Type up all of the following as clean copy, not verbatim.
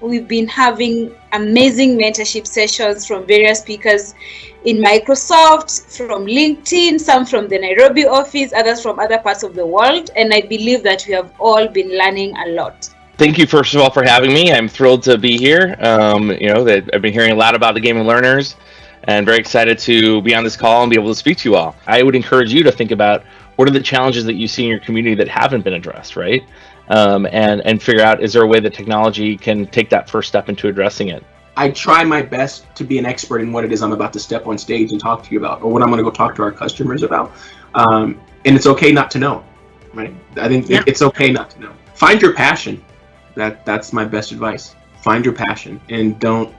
we've been having amazing mentorship sessions from various speakers in Microsoft, from LinkedIn, some from the Nairobi office, others from other parts of the world. And I believe that we have all been learning a lot. Thank you, first of all, for having me. I'm thrilled to be here. That I've been hearing a lot about the Game of Learners, and very excited to be on this call and be able to speak to you all. I would encourage you to think about what are the challenges that you see in your community that haven't been addressed, right? And figure out, is there a way that technology can take that first step into addressing it? I try my best to be an expert in what it is I'm about to step on stage and talk to you about, or what I'm going to go talk to our customers about. And it's okay not to know, right? I think it's okay not to know. Find your passion. That's my best advice. Find your passion, and don't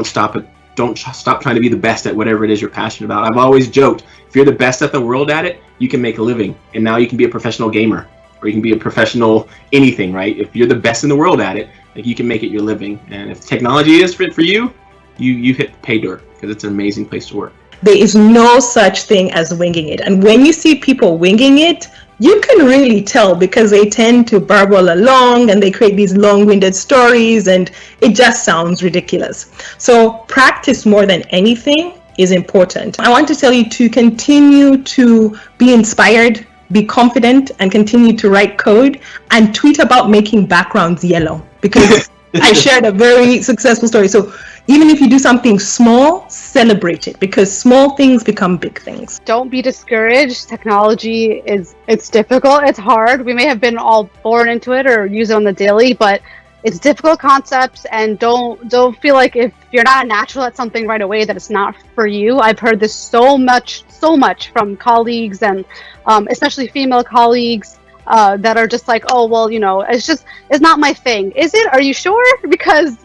stop it. Don't stop trying to be the best at whatever it is you're passionate about. I've always joked, if you're the best at the world at it, you can make a living, and now you can be a professional gamer, or you can be a professional anything, right? If you're the best in the world at it, like, you can make it your living. And if technology is fit for you, you hit pay dirt, because it's an amazing place to work. There is no such thing as winging it. And when you see people winging it, you can really tell, because they tend to burble along and they create these long-winded stories, and it just sounds ridiculous. So practice more than anything is important. I want to tell you to continue to be inspired, be confident, and continue to write code and tweet about making backgrounds yellow, because I shared a very successful story. So even if you do something small, celebrate it, because small things become big things. Don't be discouraged. Technology it's difficult, it's hard. We may have been all born into it or use it on the daily, but it's difficult concepts, and don't feel like if you're not natural at something right away that it's not for you. I've heard this so much from colleagues, and especially female colleagues, that are just like, oh, well, it's not my thing. Is it? Are you sure? Because,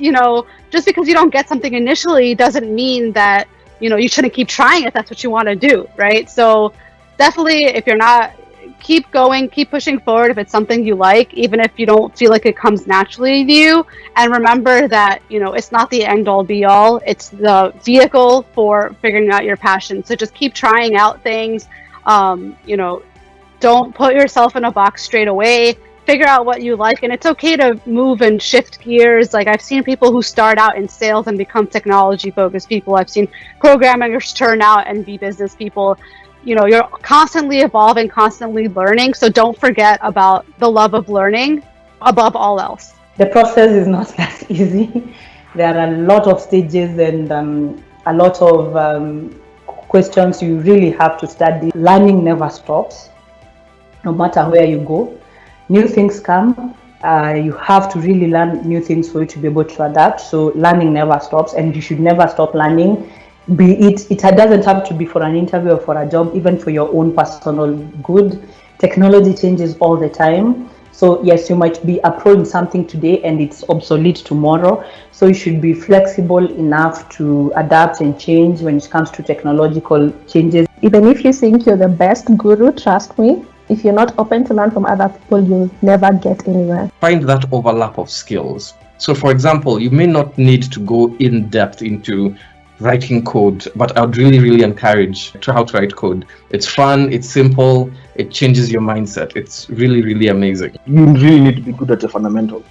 just because you don't get something initially doesn't mean that, you shouldn't keep trying if that's what you want to do, right? So definitely, if you're not, keep going, keep pushing forward if it's something you like, even if you don't feel like it comes naturally to you. And remember that, it's not the end all be all. It's the vehicle for figuring out your passion. So just keep trying out things. Don't put yourself in a box straight away. Figure out what you like, and it's okay to move and shift gears. Like, I've seen people who start out in sales and become technology-focused people. I've seen programmers turn out and be business people. You're constantly evolving, constantly learning, so don't forget about the love of learning above all else. The process is not that easy. There are a lot of stages and a lot of questions you really have to study. Learning never stops. No matter where you go, new things come. You have to really learn new things for you to be able to adapt. So learning never stops, and you should never stop learning. It doesn't have to be for an interview or for a job, even for your own personal good. Technology changes all the time. So yes, you might be a pro in something today and it's obsolete tomorrow. So you should be flexible enough to adapt and change when it comes to technological changes. Even if you think you're the best guru, trust me, if you're not open to learn from other people, you'll never get anywhere. Find that overlap of skills. So for example, you may not need to go in depth into writing code, but I would really, really encourage how to write code. It's fun, it's simple, it changes your mindset. It's really, really amazing. You really need to be good at the fundamentals.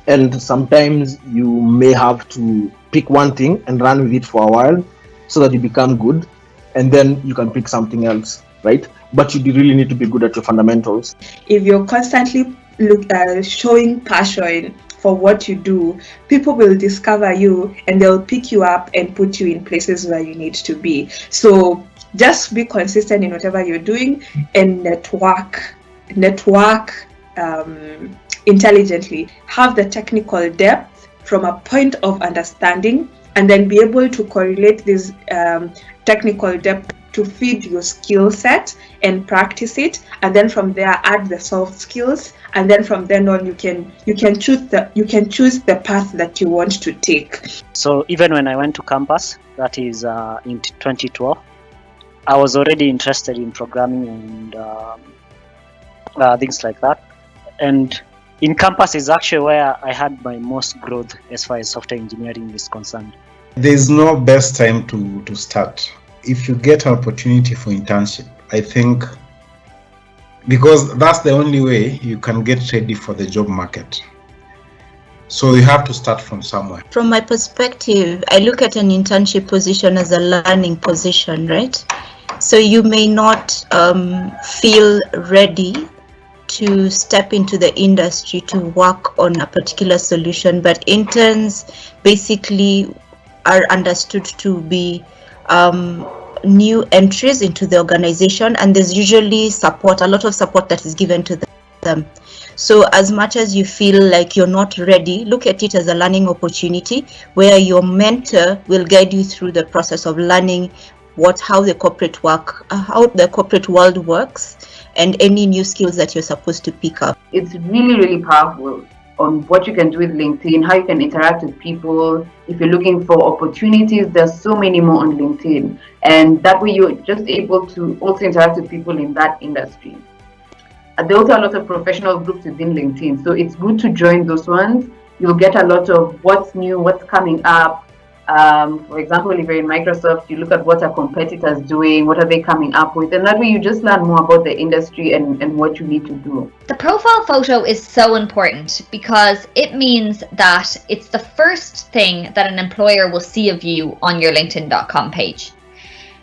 And sometimes you may have to pick one thing and run with it for a while so that you become good, and then you can pick something else, right? But you really need to be good at your fundamentals. If you're constantly showing passion for what you do, people will discover you and they'll pick you up and put you in places where you need to be. So just be consistent in whatever you're doing and network intelligently. Have the technical depth from a point of understanding, and then be able to correlate this technical depth to feed your skill set and practice it, and then from there add the soft skills, and then from then on you can choose the path that you want to take. So even when I went to campus, that is in 2012, I was already interested in programming and things like that. And in campus is actually where I had my most growth as far as software engineering is concerned. There's no best time to start. If you get an opportunity for internship, I think, because that's the only way you can get ready for the job market. So you have to start from somewhere. From my perspective, I look at an internship position as a learning position, right? So you may not feel ready to step into the industry to work on a particular solution, but interns basically are understood to be new entries into the organization, and there's usually a lot of support that is given to them. So as much as you feel like you're not ready, look at it as a learning opportunity where your mentor will guide you through the process of learning how the corporate world works, and any new skills that you're supposed to pick up. It's really, really powerful on what you can do with LinkedIn, how you can interact with people. If you're looking for opportunities, there's so many more on LinkedIn. And that way you're just able to also interact with people in that industry. There are also a lot of professional groups within LinkedIn. So it's good to join those ones. You'll get a lot of what's new, what's coming up. For example, if you're in Microsoft, you look at what are competitors doing, what are they coming up with, and that way you just learn more about the industry and what you need to do. The profile photo is so important because it means that it's the first thing that an employer will see of you on your LinkedIn.com page.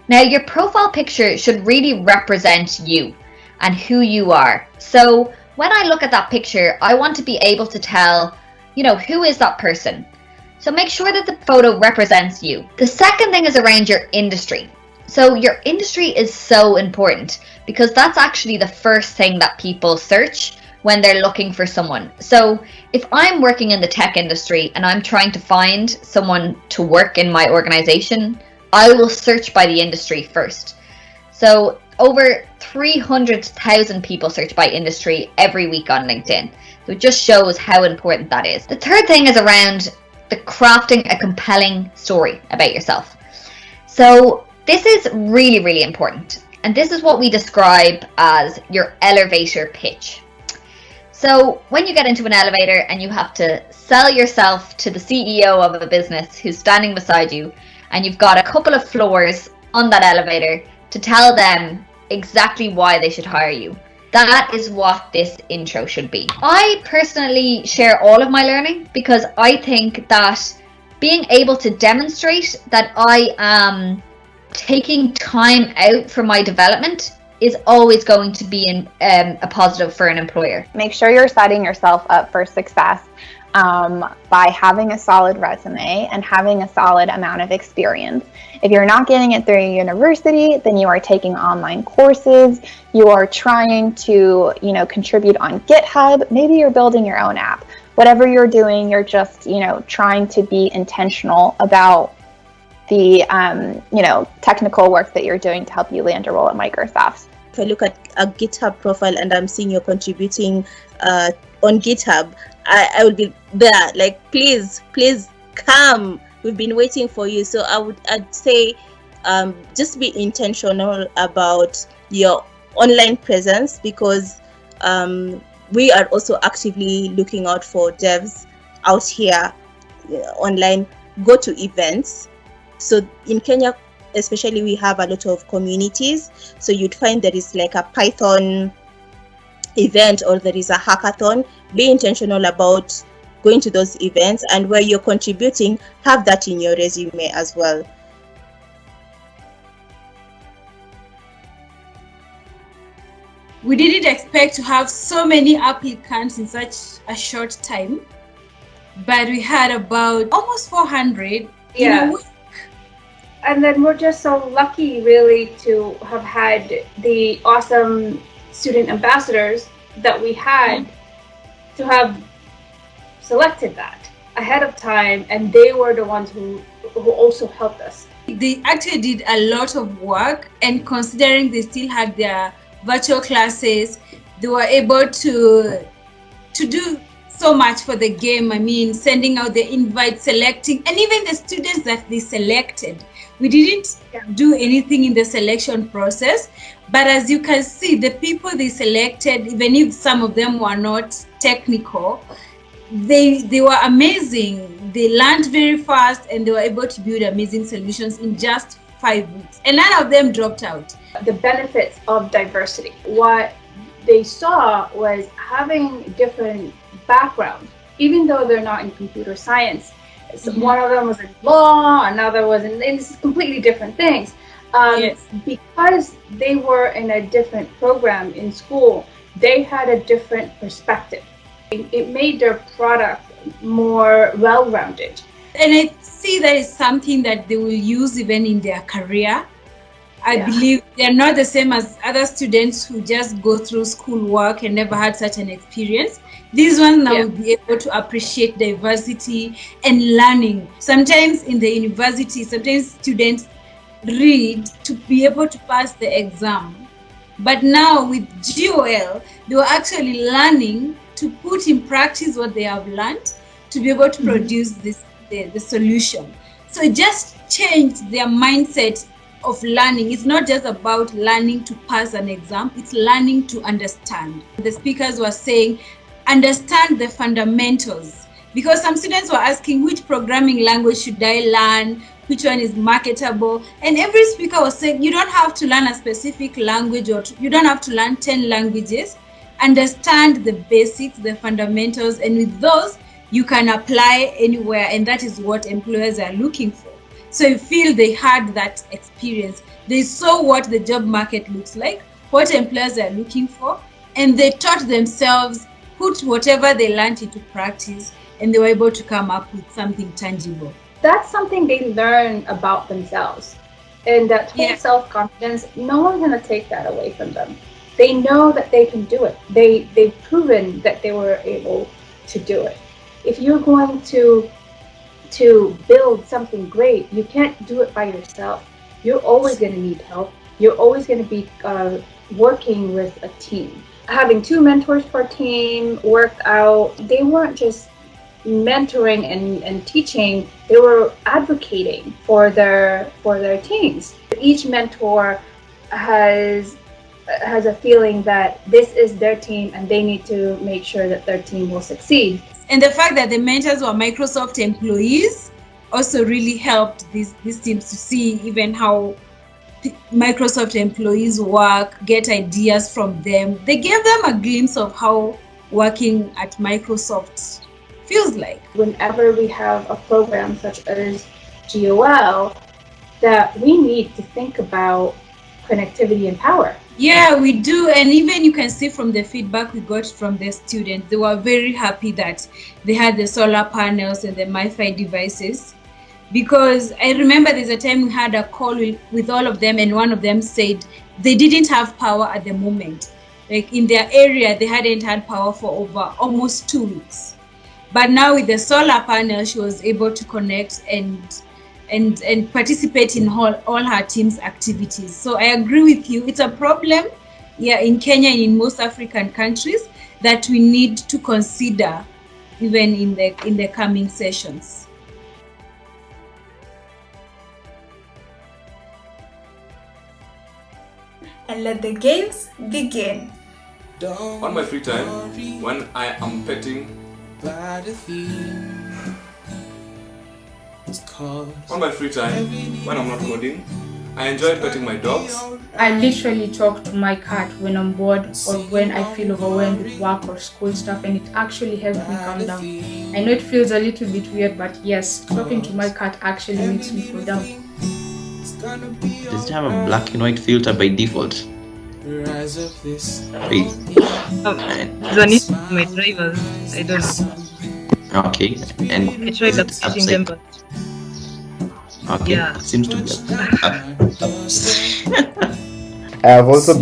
Now, your profile picture should really represent you and who you are. So when I look at that picture, I want to be able to tell, who is that person? So make sure that the photo represents you. The second thing is around your industry. So your industry is so important because that's actually the first thing that people search when they're looking for someone. So if I'm working in the tech industry and I'm trying to find someone to work in my organization, I will search by the industry first. So over 300,000 people search by industry every week on LinkedIn. So it just shows how important that is. The third thing is around the crafting a compelling story about yourself. So this is really, really important. And this is what we describe as your elevator pitch. So when you get into an elevator and you have to sell yourself to the CEO of a business who's standing beside you, and you've got a couple of floors on that elevator to tell them exactly why they should hire you. That is what this intro should be. I personally share all of my learning because I think that being able to demonstrate that I am taking time out for my development is always going to be a positive for an employer. Make sure you're setting yourself up for success by having a solid resume and having a solid amount of experience. If you're not getting it through a university, then you are taking online courses, you are trying to, contribute on GitHub, maybe you're building your own app. Whatever you're doing, you're just, trying to be intentional about the, technical work that you're doing to help you land a role at Microsoft. If I look at a GitHub profile and I'm seeing you're contributing on GitHub, I would be there, like, please come. We've been waiting for you. So I'd say just be intentional about your online presence because we are also actively looking out for devs out here online. Go to events. So in Kenya, especially, we have a lot of communities. So you'd find there is like a Python event or there is a hackathon. Be intentional about going to those events, and where you're contributing, have that in your resume as well. We didn't expect to have so many applicants in such a short time, but we had about almost 400 in a week. And then we're just so lucky, really, to have had the awesome student ambassadors that we had to have selected that ahead of time, and they were the ones who also helped us. They actually did a lot of work, and considering they still had their virtual classes, they were able to do so much for the game. I mean, sending out the invite, selecting, and even the students that they selected. We didn't do anything in the selection process, but as you can see, the people they selected, even if some of them were not technical, they were amazing. They learned very fast and they were able to build amazing solutions in just 5 weeks. And none of them dropped out. The benefits of diversity. What they saw was having different backgrounds even though they're not in computer science. So one of them was in law, another was in this is completely different things. Because they were in a different program in school, they had a different perspective. It made their product more well-rounded. And I see that is something that they will use even in their career. I believe they're not the same as other students who just go through schoolwork and never had such an experience. These ones now will be able to appreciate diversity and learning. Sometimes in the university, sometimes students read to be able to pass the exam. But now with GOL, they were actually learning to put in practice what they have learned to be able to produce the solution. So it just changed their mindset of learning. It's not just about learning to pass an exam, it's learning to understand. The speakers were saying, understand the fundamentals, because some students were asking, which programming language should I learn? Which one is marketable? And every speaker was saying, you don't have to learn a specific language, or you don't have to learn 10 languages. Understand the basics, the fundamentals, and with those, you can apply anywhere, and that is what employers are looking for. So I feel they had that experience. They saw what the job market looks like, what employers are looking for, and they taught themselves, put whatever they learned into practice, and they were able to come up with something tangible. That's something they learn about themselves. And that whole self-confidence, no one's going to take that away from them. They know that they can do it. They've proven that they were able to do it. If you're going to build something great, you can't do it by yourself. You're always going to need help. You're always going to be working with a team. Having 2 mentors per team worked out. They weren't just mentoring and teaching, they were advocating for their teams. Each mentor has a feeling that this is their team and they need to make sure that their team will succeed. And the fact that the mentors were Microsoft employees also really helped these teams to see even how Microsoft employees work, get ideas from them. They gave them a glimpse of how working at Microsoft feels like. Whenever we have a program such as GOL, that we need to think about connectivity and power. Yeah, we do. And even you can see from the feedback we got from the students, they were very happy that they had the solar panels and the MiFi devices. Because I remember there's a time we had a call with all of them, and one of them said they didn't have power at the moment. Like in their area, they hadn't had power for over almost 2 weeks. But now with the solar panel, she was able to connect and participate in all her team's activities. So I agree with you. It's a problem, in Kenya and in most African countries that we need to consider even in the coming sessions. And let the games begin. On my free time, when I am petting, on my free time, when I'm not coding, I enjoy petting my dogs. I literally talk to my cat when I'm bored or when I feel overwhelmed with work or school stuff, and it actually helps me calm down. I know it feels a little bit weird, but yes, talking to my cat actually makes me cool down. Does it have a black and white filter by default? Wait. There's an issue with my drivers. I don't know. Okay, and I tried updating them, but okay, yeah. It seems to be I have also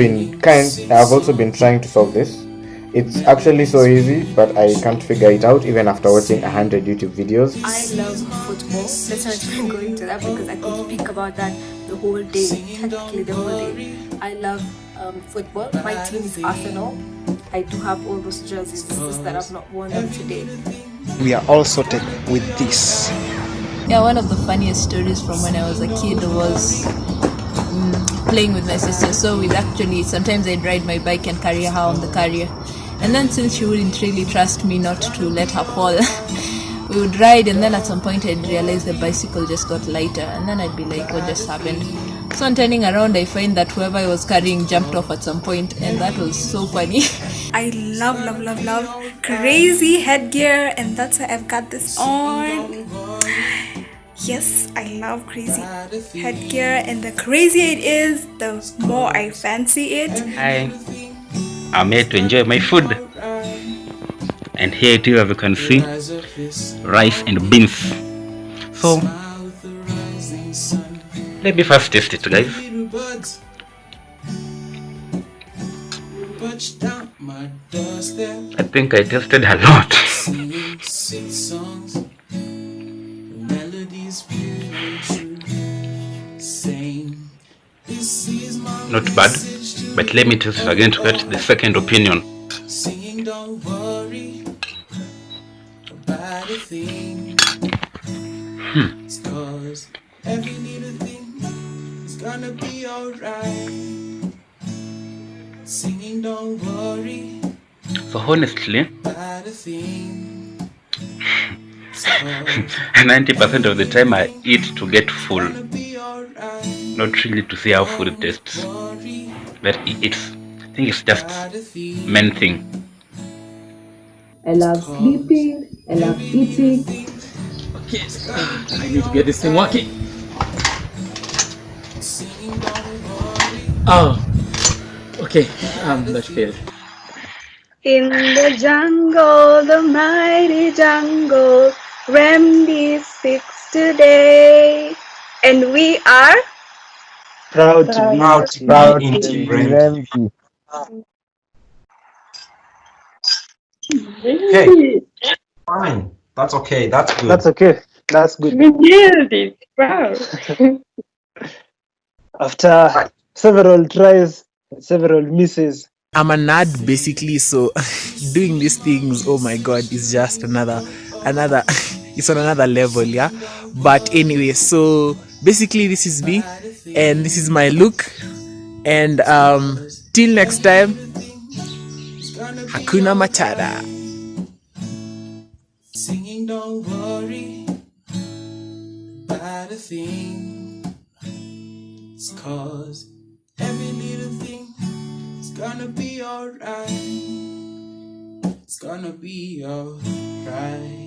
been trying to solve this. It's actually so easy, but I can't figure it out even after watching 100 YouTube videos. I love football. Let's not even go into that because I could speak about that the whole day, technically the whole day. I love football. My team is Arsenal. I do have all those jerseys, it's just that I've not worn them today. We are all sorted with this. Yeah, one of the funniest stories from when I was a kid was playing with my sister. So we'd actually, sometimes I'd ride my bike and carry her on the carrier. And then since she wouldn't really trust me not to let her fall, we would ride, and then at some point I'd realize the bicycle just got lighter, and then I'd be like, what just happened? So on turning around, I find that whoever I was carrying jumped off at some point, and that was so funny. I love crazy headgear, and that's why I've got this on. Yes, I love crazy headgear, and the crazier it is, the more I fancy it. I'm here to enjoy my food. And here too, as you can see, rice and beans. So, let me first taste it, guys. I think I tasted a lot. Not bad, but let me taste it again to get the second opinion. So honestly, 90% of the time I eat to get full, not really to see how food tastes. But I think it's just main thing. I love sleeping, I love eating. Okay, I need to get this thing working. Oh, okay, that failed. In the jungle, the mighty jungle, Remedy 6 today. And we are Proud to be in Remedy. Okay, fine. That's okay. That's good. That's okay. That's good. We nailed it. Proud. After several tries, several misses. I'm a nerd basically, so doing these things, oh my god, is just another it's on another level, yeah. But anyway, so basically this is me and this is my look, and till next time, Hakuna Matata. Singing, don't worry about a thing. It's 'cause every little thing is gonna be alright. It's gonna be alright.